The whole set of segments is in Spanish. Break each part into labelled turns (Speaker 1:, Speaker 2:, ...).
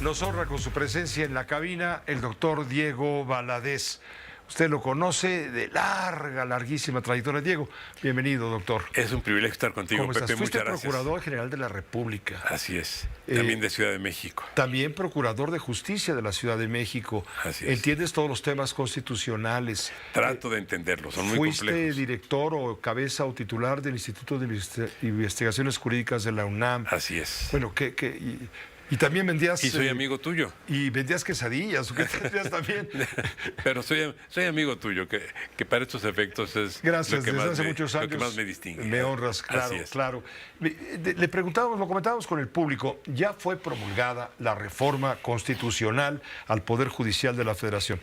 Speaker 1: Nos honra con su presencia en la cabina el doctor Diego Valadez. Usted lo conoce de larguísima trayectoria. Diego, bienvenido, doctor.
Speaker 2: Es un privilegio estar contigo,
Speaker 1: ¿Cómo estás?
Speaker 2: Pepe.
Speaker 1: Fuiste
Speaker 2: Muchas gracias.
Speaker 1: Procurador General de la República.
Speaker 2: Así es. También de Ciudad de México.
Speaker 1: También Procurador de Justicia de la Ciudad de México.
Speaker 2: Así es.
Speaker 1: Entiendes todos los temas constitucionales.
Speaker 2: Trato de entenderlos, son muy complejos.
Speaker 1: Fuiste director o cabeza o titular del Instituto de Investigaciones Jurídicas de la UNAM.
Speaker 2: Así es.
Speaker 1: Bueno, y también vendías...
Speaker 2: Y soy amigo tuyo.
Speaker 1: Y vendías quesadillas, ¿o qué vendías también?
Speaker 2: Pero soy amigo tuyo, que para estos efectos es
Speaker 1: Gracias,
Speaker 2: lo que,
Speaker 1: desde
Speaker 2: más
Speaker 1: hace
Speaker 2: me,
Speaker 1: muchos
Speaker 2: lo
Speaker 1: años
Speaker 2: que más me distingue.
Speaker 1: Me honras, claro,
Speaker 2: Así es.
Speaker 1: claro. Le preguntábamos, lo comentábamos con el público, ya fue promulgada la reforma constitucional al Poder Judicial de la Federación.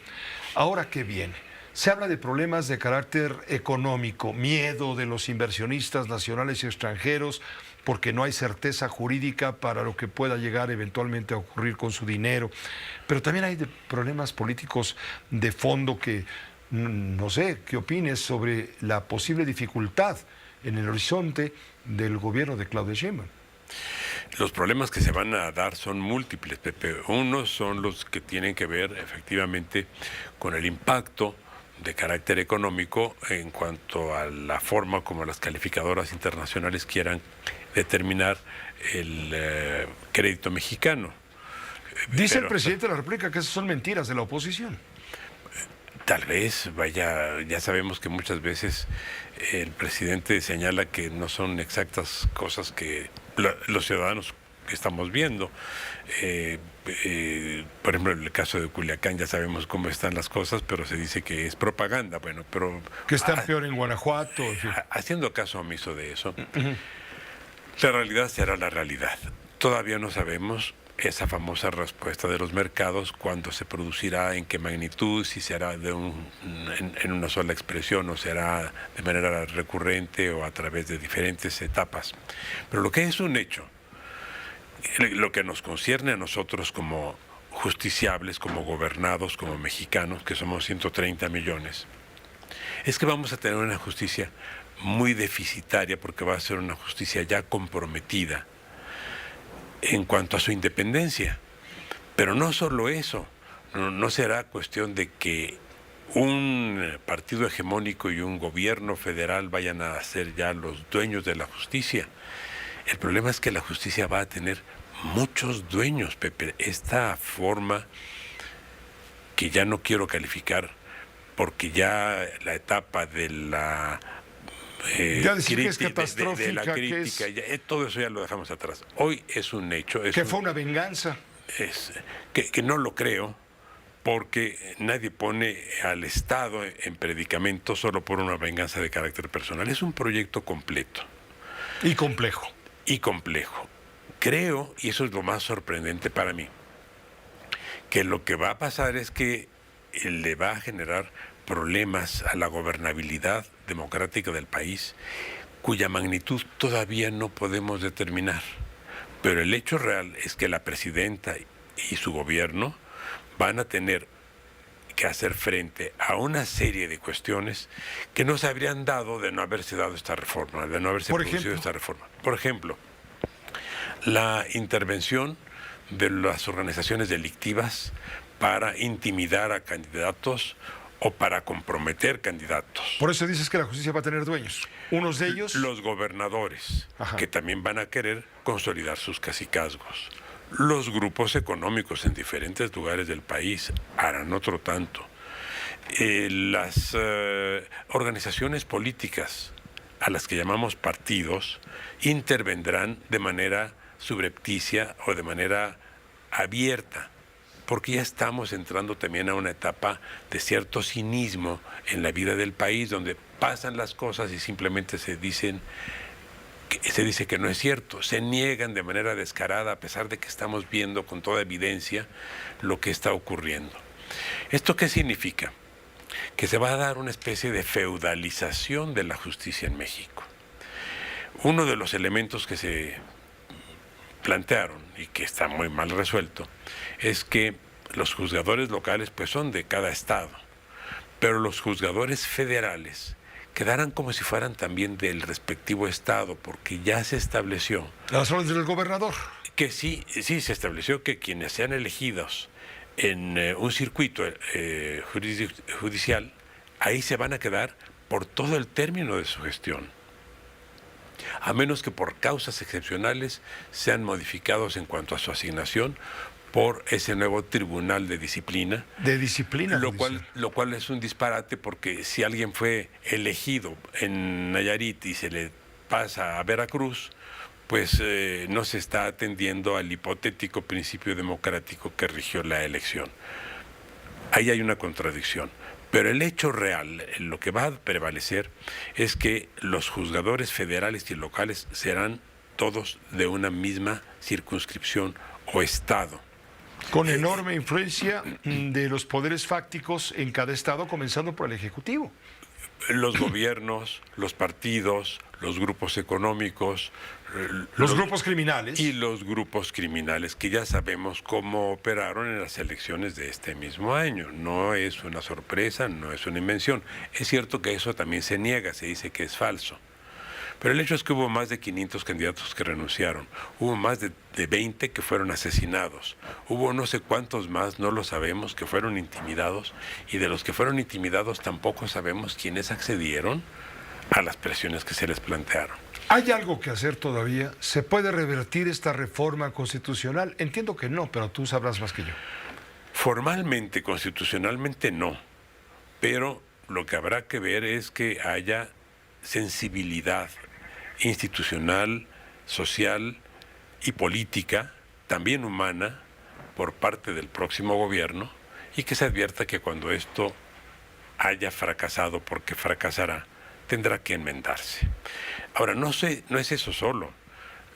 Speaker 1: ¿Ahora qué viene? Se habla de problemas de carácter económico, miedo de los inversionistas nacionales y extranjeros, porque no hay certeza jurídica para lo que pueda llegar eventualmente a ocurrir con su dinero. Pero también hay problemas políticos de fondo que, no sé, ¿qué opines sobre la posible dificultad en el horizonte del gobierno de Claudia Sheinbaum?
Speaker 2: Los problemas que se van a dar son múltiples, Pepe. Unos son los que tienen que ver efectivamente con el impacto de carácter económico en cuanto a la forma como las calificadoras internacionales quieran determinar el crédito mexicano.
Speaker 1: Dice el presidente de la República que esas son mentiras de la oposición.
Speaker 2: Tal vez, vaya, ya sabemos que muchas veces el presidente señala que no son exactas cosas que los ciudadanos que estamos viendo. Por ejemplo, en el caso de Culiacán ya sabemos cómo están las cosas, pero se dice que es propaganda. Bueno, pero
Speaker 1: que están peor en Guanajuato. Sí.
Speaker 2: Haciendo caso omiso de eso, la realidad será la realidad. Todavía no sabemos esa famosa respuesta de los mercados, cuándo se producirá, en qué magnitud, si será en una sola expresión o será de manera recurrente o a través de diferentes etapas. Pero lo que es un hecho, lo que nos concierne a nosotros como justiciables, como gobernados, como mexicanos, que somos 130 millones, es que vamos a tener una justicia muy deficitaria porque va a ser una justicia ya comprometida en cuanto a su independencia. Pero no solo eso, no será cuestión de que un partido hegemónico y un gobierno federal vayan a ser ya los dueños de la justicia. El problema es que la justicia va a tener muchos dueños, Pepe. Esta forma que ya no quiero calificar porque ya la etapa de la
Speaker 1: ya decir que es catastrófica,
Speaker 2: de la crítica, todo eso ya lo dejamos atrás. Hoy es un hecho.
Speaker 1: Que fue una venganza.
Speaker 2: Que no lo creo, porque nadie pone al Estado en predicamento solo por una venganza de carácter personal. Es un proyecto completo.
Speaker 1: Y complejo.
Speaker 2: Y complejo. Creo, y eso es lo más sorprendente para mí, que lo que va a pasar es que le va a generar problemas a la gobernabilidad democrática del país, cuya magnitud todavía no podemos determinar. Pero el hecho real es que la presidenta y su gobierno van a tener que hacer frente a una serie de cuestiones que no se habrían dado de no haberse dado esta reforma, de no haberse producido esta reforma. Por ejemplo, la intervención de las organizaciones delictivas para intimidar a candidatos o para comprometer candidatos.
Speaker 1: Por eso dices que la justicia va a tener dueños. Unos de ellos...
Speaker 2: Los gobernadores,
Speaker 1: Ajá,
Speaker 2: que también van a querer consolidar sus cacicazgos. Los grupos económicos en diferentes lugares del país harán otro tanto. Las organizaciones políticas, a las que llamamos partidos, intervendrán de manera subrepticia o de manera abierta, porque ya estamos entrando también a una etapa de cierto cinismo en la vida del país, donde pasan las cosas y simplemente se dice que no es cierto, se niegan de manera descarada, a pesar de que estamos viendo con toda evidencia lo que está ocurriendo. ¿Esto qué significa? Que se va a dar una especie de feudalización de la justicia en México. Uno de los elementos que se plantearon y que está muy mal resuelto es que los juzgadores locales pues son de cada estado, pero los juzgadores federales quedaran como si fueran también del respectivo estado, porque ya se estableció
Speaker 1: las órdenes del gobernador.
Speaker 2: Que sí se estableció que quienes sean elegidos en un circuito judicial, ahí se van a quedar por todo el término de su gestión, a menos que por causas excepcionales sean modificados en cuanto a su asignación por ese nuevo tribunal de disciplina.
Speaker 1: De disciplina.
Speaker 2: Lo cual es un disparate, porque si alguien fue elegido en Nayarit y se le pasa a Veracruz, pues no se está atendiendo al hipotético principio democrático que rigió la elección. Ahí hay una contradicción. Pero el hecho real, lo que va a prevalecer, es que los juzgadores federales y locales serán todos de una misma circunscripción o estado.
Speaker 1: Con enorme influencia de los poderes fácticos en cada estado, comenzando por el Ejecutivo.
Speaker 2: Los gobiernos, los partidos, los grupos económicos,
Speaker 1: los grupos criminales.
Speaker 2: Y los grupos criminales, que ya sabemos cómo operaron en las elecciones de este mismo año. No es una sorpresa, no es una invención. Es cierto que eso también se niega, se dice que es falso. Pero el hecho es que hubo más de 500 candidatos que renunciaron, hubo más de 20 que fueron asesinados, hubo no sé cuántos más, no lo sabemos, que fueron intimidados, y de los que fueron intimidados tampoco sabemos quiénes accedieron a las presiones que se les plantearon.
Speaker 1: ¿Hay algo que hacer todavía? ¿Se puede revertir esta reforma constitucional? Entiendo que no, pero tú sabrás más que yo.
Speaker 2: Formalmente, constitucionalmente no, pero lo que habrá que ver es que haya sensibilidad institucional, social y política, también humana, por parte del próximo gobierno, y que se advierta que cuando esto haya fracasado, porque fracasará, tendrá que enmendarse. Ahora, no es eso solo.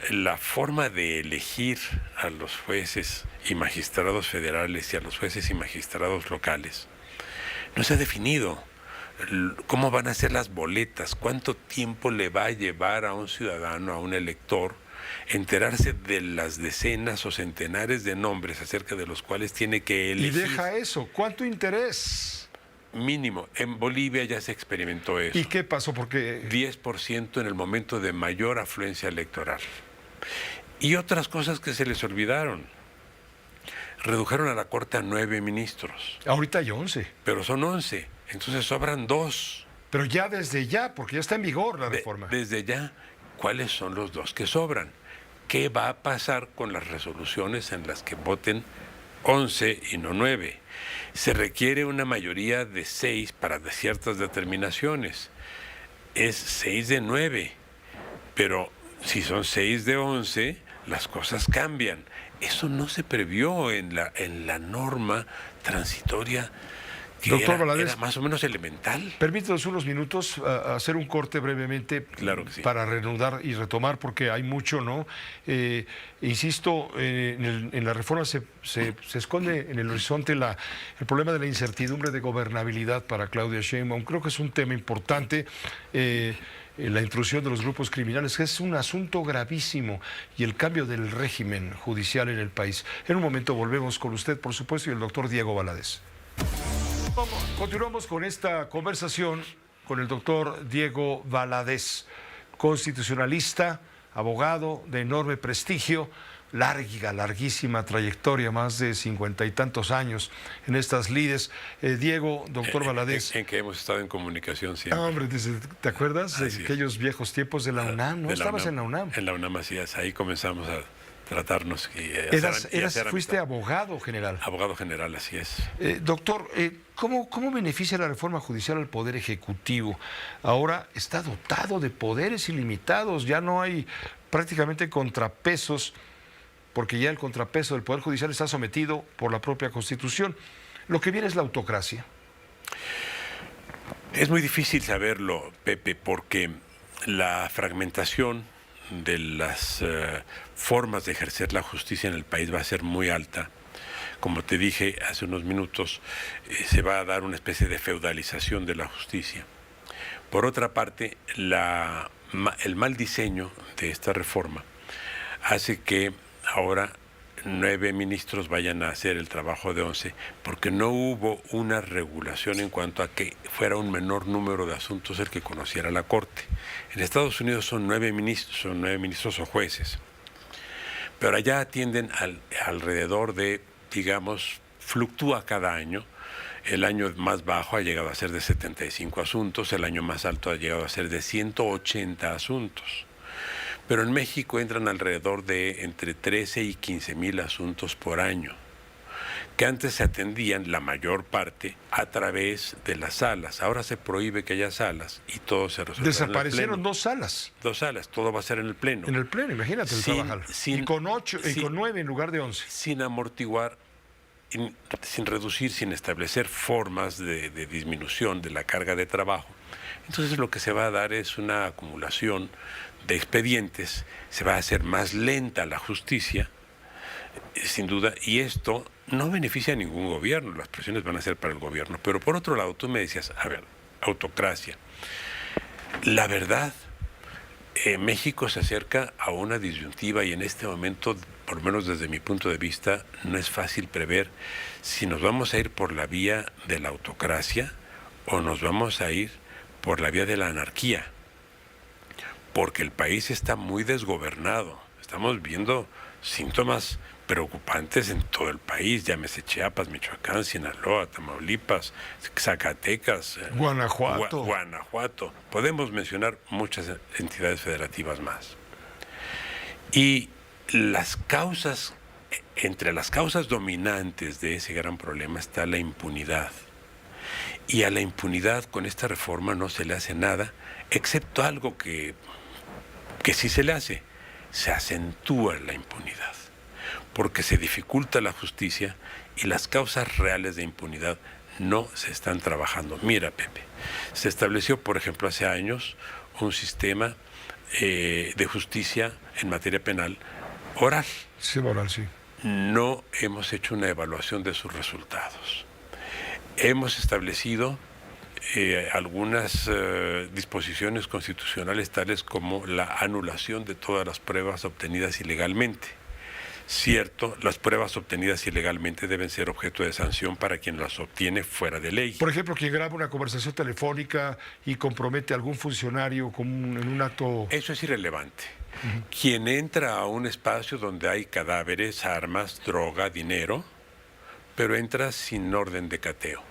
Speaker 2: La forma de elegir a los jueces y magistrados federales y a los jueces y magistrados locales no se ha definido. ¿Cómo van a ser las boletas? ¿Cuánto tiempo le va a llevar a un ciudadano, a un elector, enterarse de las decenas o centenares de nombres acerca de los cuales tiene que elegir?
Speaker 1: Y deja eso, ¿cuánto interés?
Speaker 2: Mínimo. En Bolivia ya se experimentó eso.
Speaker 1: ¿Y qué pasó? Porque
Speaker 2: 10% en el momento de mayor afluencia electoral. Y otras cosas que se les olvidaron. Redujeron a la Corte a 9 ministros.
Speaker 1: Ahorita hay 11.
Speaker 2: Pero son 11. Entonces sobran 2.
Speaker 1: Pero ya desde ya, porque ya está en vigor la reforma.
Speaker 2: Desde ya, ¿cuáles son los 2 que sobran? ¿Qué va a pasar con las resoluciones en las que voten 11 y no 9? Se requiere una mayoría de 6 para ciertas determinaciones. Es 6 de 9. Pero si son 6 de 11, las cosas cambian. Eso no se previó en la norma transitoria, que
Speaker 1: Doctor Valadez,
Speaker 2: era más o menos elemental.
Speaker 1: Permítanos unos minutos hacer un corte brevemente.
Speaker 2: Claro que sí.
Speaker 1: Para reanudar y retomar, porque hay mucho, ¿no? Insisto, en la reforma se esconde en el horizonte el problema de la incertidumbre de gobernabilidad para Claudia Sheinbaum. Creo que es un tema importante. La intrusión de los grupos criminales, que es un asunto gravísimo, y el cambio del régimen judicial en el país. En un momento volvemos con usted, por supuesto, y el doctor Diego Valadez. Continuamos con esta conversación con el doctor Diego Valadez, constitucionalista, abogado de enorme prestigio, larguísima trayectoria, más de 50 y tantos años en estas lides. Diego, doctor Valadez.
Speaker 2: En que hemos estado en comunicación siempre.
Speaker 1: Hombre, ¿te acuerdas de aquellos viejos tiempos de la UNAM? ¿No estabas en la UNAM?
Speaker 2: En la UNAM, así es. Ahí comenzamos a tratarnos.
Speaker 1: Fuiste abogado general.
Speaker 2: Abogado general, así es.
Speaker 1: Doctor, ¿cómo beneficia la reforma judicial al Poder Ejecutivo? Ahora está dotado de poderes ilimitados, ya no hay prácticamente contrapesos, porque ya el contrapeso del Poder Judicial está sometido por la propia Constitución. Lo que viene es la autocracia.
Speaker 2: Es muy difícil saberlo, Pepe, porque la fragmentación de las formas de ejercer la justicia en el país va a ser muy alta. Como te dije hace unos minutos, se va a dar una especie de feudalización de la justicia. Por otra parte, el mal diseño de esta reforma hace que ahora 9 ministros vayan a hacer el trabajo de 11, porque no hubo una regulación en cuanto a que fuera un menor número de asuntos el que conociera la Corte. En Estados Unidos son 9 ministros o jueces. pero allá atienden alrededor de, digamos, fluctúa cada año. El año más bajo ha llegado a ser de 75 asuntos, el año más alto ha llegado a ser de 180 asuntos. Pero en México entran alrededor de entre 13 y 15 mil asuntos por año, que antes se atendían la mayor parte a través de las salas. Ahora se prohíbe que haya salas y todo se resuelve
Speaker 1: Desaparecieron
Speaker 2: en el pleno.
Speaker 1: 2 salas.
Speaker 2: 2 salas, todo va a ser en el pleno.
Speaker 1: En el pleno, imagínate el trabajar. Y con 9 en lugar de 11.
Speaker 2: Sin amortiguar, sin reducir, sin establecer formas de disminución de la carga de trabajo. Entonces lo que se va a dar es una acumulación de expedientes, se va a hacer más lenta la justicia, sin duda, y esto no beneficia a ningún gobierno, las presiones van a ser para el gobierno. Pero por otro lado, tú me decías, a ver, autocracia. La verdad, México se acerca a una disyuntiva y en este momento, por lo menos desde mi punto de vista, no es fácil prever si nos vamos a ir por la vía de la autocracia o nos vamos a ir por la vía de la anarquía, porque el país está muy desgobernado. Estamos viendo síntomas preocupantes en todo el país, llámese Chiapas, Michoacán, Sinaloa, Tamaulipas, Zacatecas,
Speaker 1: Guanajuato.
Speaker 2: Guanajuato. Podemos mencionar muchas entidades federativas más. Y las causas, entre las causas dominantes de ese gran problema está la impunidad. Y a la impunidad con esta reforma no se le hace nada, excepto algo que sí se le hace, se acentúa la impunidad, porque se dificulta la justicia y las causas reales de impunidad no se están trabajando. Mira, Pepe, se estableció, por ejemplo, hace años un sistema de justicia en materia penal oral.
Speaker 1: Sí, oral, sí.
Speaker 2: No hemos hecho una evaluación de sus resultados. Hemos establecido algunas disposiciones constitucionales tales como la anulación de todas las pruebas obtenidas ilegalmente. Cierto, las pruebas obtenidas ilegalmente deben ser objeto de sanción para quien las obtiene fuera de ley.
Speaker 1: Por ejemplo, quien graba una conversación telefónica y compromete a algún funcionario en un acto...
Speaker 2: Eso es irrelevante. Quien entra a un espacio donde hay cadáveres, armas, droga, dinero, pero entra sin orden de cateo.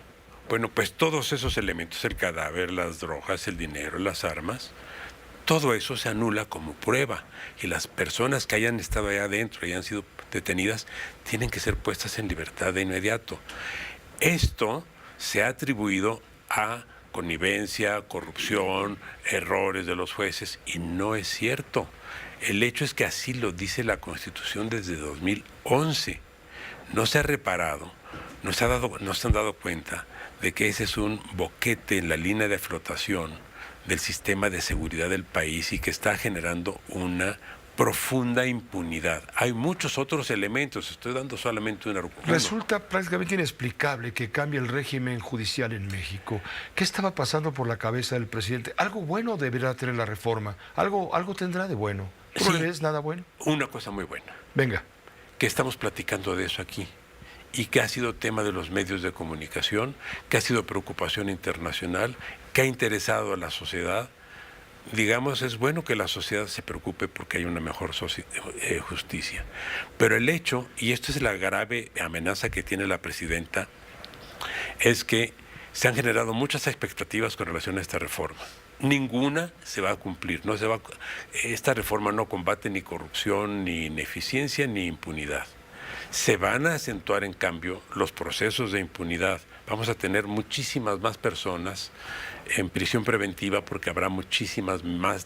Speaker 2: Bueno, pues todos esos elementos, el cadáver, las drogas, el dinero, las armas, todo eso se anula como prueba y las personas que hayan estado allá adentro y hayan sido detenidas tienen que ser puestas en libertad de inmediato. Esto se ha atribuido a connivencia, corrupción, errores de los jueces y no es cierto. El hecho es que así lo dice la Constitución desde 2011. No se ha reparado, no se han dado cuenta de que ese es un boquete en la línea de flotación del sistema de seguridad del país y que está generando una profunda impunidad. Hay muchos otros elementos, estoy dando solamente un argumento.
Speaker 1: Resulta prácticamente inexplicable que cambie el régimen judicial en México. ¿Qué estaba pasando por la cabeza del presidente? Algo bueno deberá tener la reforma, algo tendrá de bueno. ¿Tú no le ves nada bueno?
Speaker 2: Una cosa muy buena.
Speaker 1: Venga.
Speaker 2: Que estamos platicando de eso aquí y que ha sido tema de los medios de comunicación, que ha sido preocupación internacional, que ha interesado a la sociedad. Digamos, es bueno que la sociedad se preocupe porque hay una mejor justicia. Pero el hecho, y esto es la grave amenaza que tiene la presidenta, es que se han generado muchas expectativas con relación a esta reforma. Ninguna se va a cumplir. Esta reforma no combate ni corrupción, ni ineficiencia, ni impunidad. Se van a acentuar, en cambio, los procesos de impunidad. Vamos a tener muchísimas más personas en prisión preventiva porque habrá muchísimas más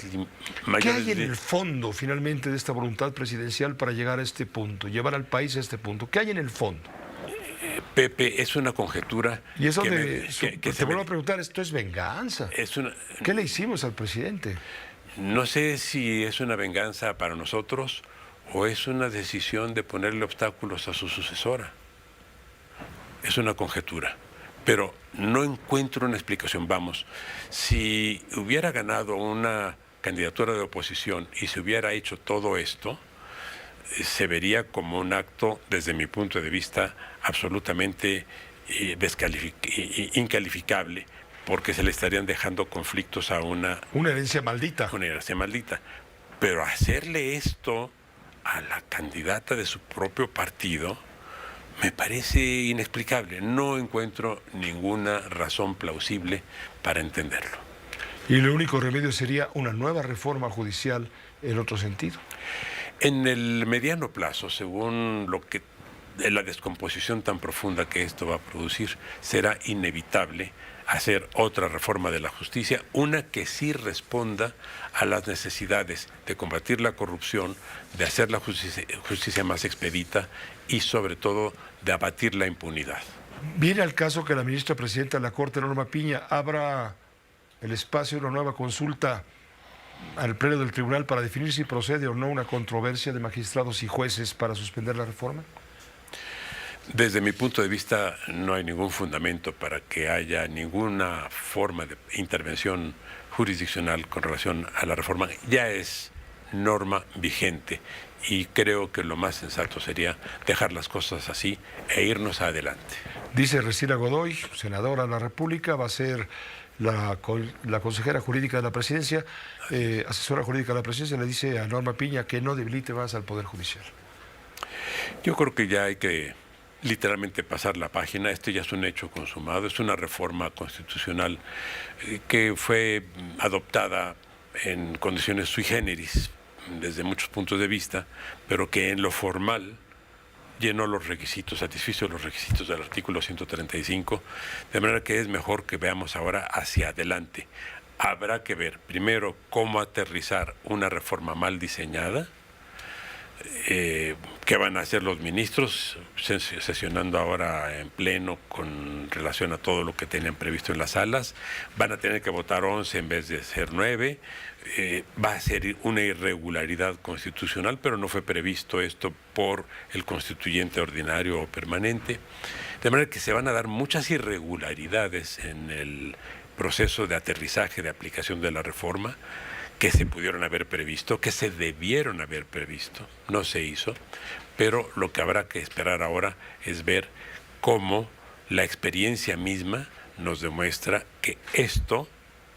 Speaker 2: mayores.
Speaker 1: ¿Qué hay en el fondo, finalmente, de esta voluntad presidencial para llegar a este punto, llevar al país a este punto? ¿Qué hay en el fondo?
Speaker 2: Pepe, es una conjetura.
Speaker 1: Y eso te vuelvo a preguntar, esto es venganza. ¿Qué le hicimos al presidente?
Speaker 2: No sé si es una venganza para nosotros o es una decisión de ponerle obstáculos a su sucesora. Es una conjetura, pero no encuentro una explicación. Vamos, si hubiera ganado una candidatura de oposición y se hubiera hecho todo esto, se vería como un acto, desde mi punto de vista, absolutamente incalificable, porque se le estarían dejando conflictos a una
Speaker 1: herencia maldita.
Speaker 2: Una herencia maldita. Pero hacerle esto a la candidata de su propio partido me parece inexplicable. No encuentro ninguna razón plausible para entenderlo.
Speaker 1: Y el único remedio sería una nueva reforma judicial en otro sentido.
Speaker 2: En el mediano plazo, según la descomposición tan profunda que esto va a producir, será inevitable hacer otra reforma de la justicia, una que sí responda a las necesidades de combatir la corrupción, de hacer la justicia más expedita y sobre todo de abatir la impunidad.
Speaker 1: Viene al caso que la ministra presidenta de la Corte, Norma Piña, abra el espacio de una nueva consulta al Pleno del Tribunal para definir si procede o no una controversia de magistrados y jueces para suspender la reforma.
Speaker 2: Desde mi punto de vista, no hay ningún fundamento para que haya ninguna forma de intervención jurisdiccional con relación a la reforma. Ya es norma vigente y creo que lo más sensato sería dejar las cosas así e irnos adelante.
Speaker 1: Dice Ernestina Godoy, senadora de la República, va a ser la consejera jurídica de la presidencia, asesora jurídica de la presidencia, le dice a Norma Piña que no debilite más al Poder Judicial.
Speaker 2: Yo creo que ya hay que literalmente pasar la página. Esto ya es un hecho consumado, es una reforma constitucional que fue adoptada en condiciones sui generis desde muchos puntos de vista, pero que en lo formal llenó los requisitos, satisfizo los requisitos del artículo 135, de manera que es mejor que veamos ahora hacia adelante. Habrá que ver primero cómo aterrizar una reforma mal diseñada, qué van a hacer los ministros sesionando ahora en pleno con relación a todo lo que tenían previsto en las salas. Van a tener que votar 11 en vez de ser 9. Va a ser una irregularidad constitucional, pero no fue previsto esto por el constituyente ordinario o permanente. De manera que se van a dar muchas irregularidades en el proceso de aterrizaje, de aplicación de la reforma, que se pudieron haber previsto, que se debieron haber previsto, no se hizo, pero lo que habrá que esperar ahora es ver cómo la experiencia misma nos demuestra que esto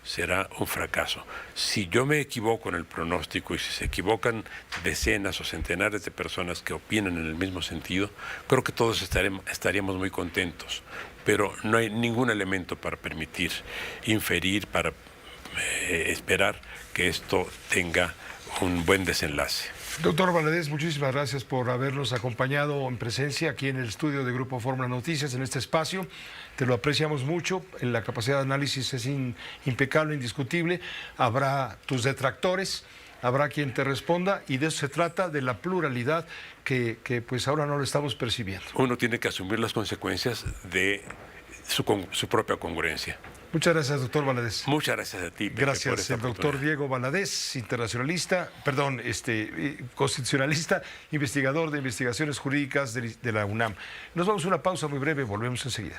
Speaker 2: será un fracaso. Si yo me equivoco en el pronóstico y si se equivocan decenas o centenares de personas que opinan en el mismo sentido, creo que todos estaríamos muy contentos, pero no hay ningún elemento para permitir, inferir, para esperar que esto tenga un buen desenlace.
Speaker 1: Doctor Valadez, muchísimas gracias por habernos acompañado en presencia aquí en el estudio de Grupo Fórmula Noticias, en este espacio. Te lo apreciamos mucho, la capacidad de análisis es impecable, indiscutible. Habrá tus detractores, habrá quien te responda y de eso se trata, de la pluralidad que pues ahora no lo estamos percibiendo.
Speaker 2: Uno tiene que asumir las consecuencias de su propia congruencia.
Speaker 1: Muchas gracias, doctor Valadez.
Speaker 2: Muchas gracias a ti, Pepe,
Speaker 1: gracias, el doctor Diego Valadez, constitucionalista, investigador de investigaciones jurídicas de la UNAM. Nos vamos a una pausa muy breve, volvemos enseguida.